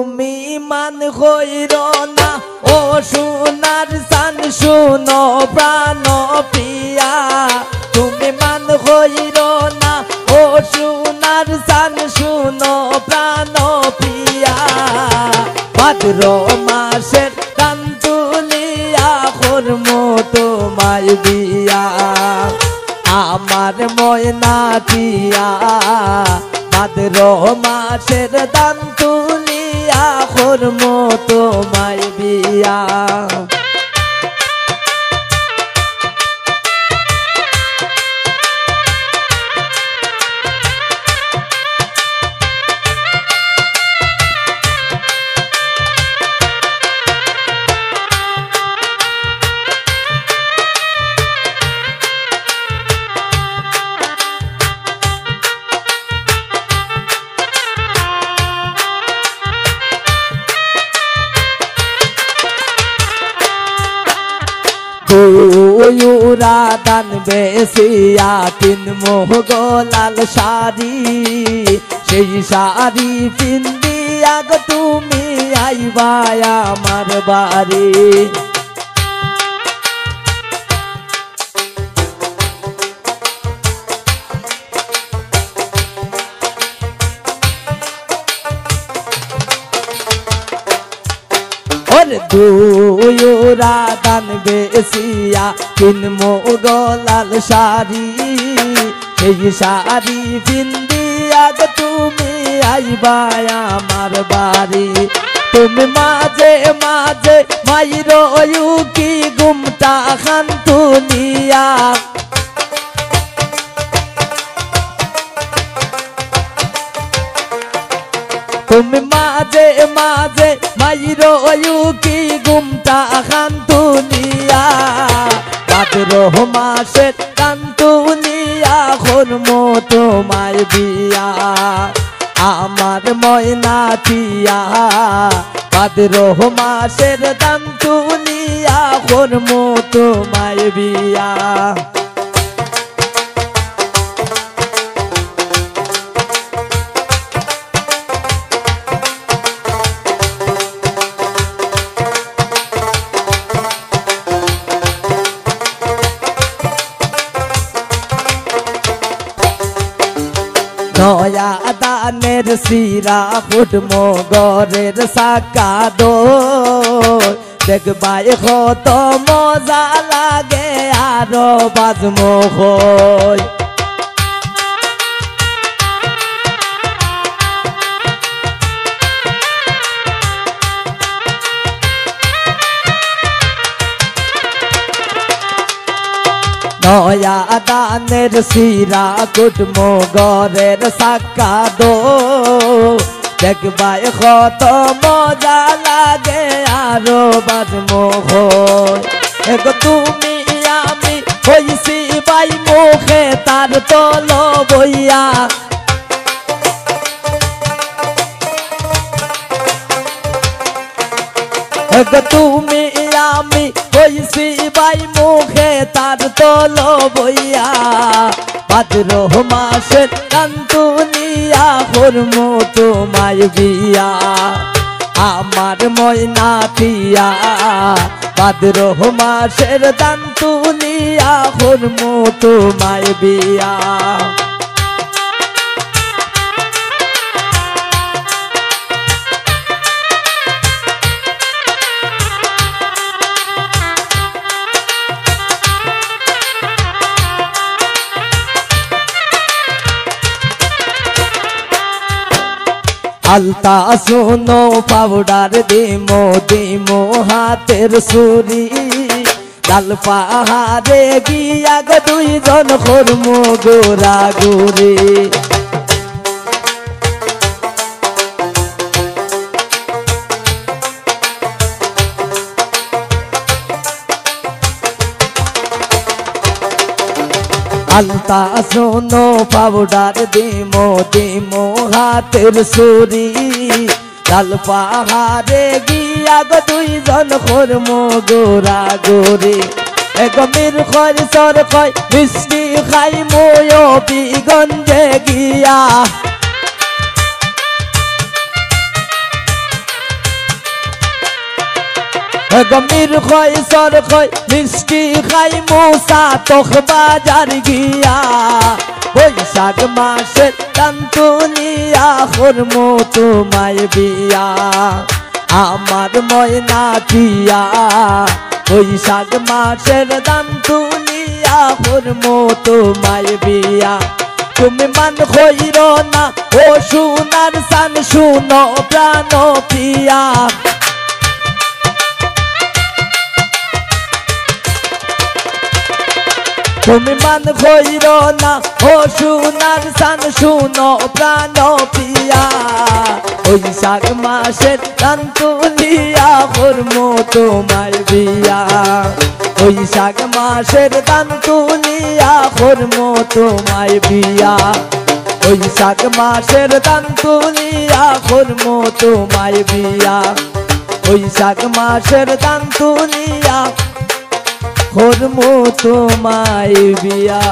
তুমি মান হইর না ও সোনার চান শুনো প্রাণ প্রিয়া তুমি মান হইর না ও সোনার চান শুনো প্রাণ প্রিয়া ভাদ্র মাসের টান তুলিয়া করমু তোমায় বিয়া আমার ময়না টিয়া ভাদ্র মাসের দান তুলিয়া করমু তোমায় বিয়া দুয়ুরা দান বেশিয়া কিনমু গোলাল শাড়ি সেই শাড়ি পিন্দিয়া গো তুমি আইবা আমার বাড়ি দুয়ুরা দান বেশিয়া কিনমু গোলাল শাড়ি সেই শাড়ি পিন্দিয়া গো তুমি আইবা আমার বাড়ি তুমি মাঝে মাঝে মাইর কি গুমটা খান তুলিয়া তুমি মাঝে মাঝে মাইর কি গুমটা খান তুলিয়া ভাদ্র মাসের টান তুলিয়া করমু তোমায় বিয়া আমার ময়না টিয়া ভাদ্র মাসের টান তুলিয়া করমু তোমায় বিয়া নয়া দানের শিরা ফুটমো গরের সাকা দো দেখবাই কত মজা লাগে আরো বাজমো হই নয়া দানের শিরা কুটমো গরের সাকা দো দেখবাই কত মজা লাগে আরো বাজমো হই এগো তুমি আমি হইছি বাই মুখে তার তল বইয়া এগো তুমি আমি হইছি বাই মুখে তার তল বইয়া ভাদ্র মাসের টান তুলিয়া করমু তোমায় বিয়া আমার ময়না টিয়া ভাদ্র মাসের টান তুলিয়া করমু তোমায় বিয়া আলতা শোনো পাউডার দিমো দিমো হাতের সুরি লাল পাহাড়ে গিয়া গো দুইজন করমু গোরা গুরি আলতা শোনো পাউডার দিমো দিমো হাতের সুরি লাল পাহাড়ে গিয়া গো দুইজন করমু গোরা গোরি গমির খয় সর কয় মিষ্টি খাই মোয় বিগঞ্জে গিয়া গমির খয় সর খয় মিষ্টি খাই মুসা তোখ বাজার গিয়া বৈশাখ মাসের তান্তুলিয়া করমু তোমায় বিয়া আমার ময়না টিয়া বৈশাখ মাসের তান্তুলিয়া করমু তোমায় বিয়া তুমি মান হইর না ও সোনার সান শুনো প্রাণ প্রিয়া তুমি মান হইর না ও সোনার সান শুনো প্রাণ প্রিয়া বৈশাখ মাসের তান্তুলিয়া করমু তোমায় বিয়া বৈশাখ মাসের তান্তুলিয়া করমু তোমায় বিয়া বৈশাখ মাসের তান্তুলিয়া করমু তোমায় বিয়া বৈশাখ মাসের তান্তুলিয়া করমু তোমায় বিয়া।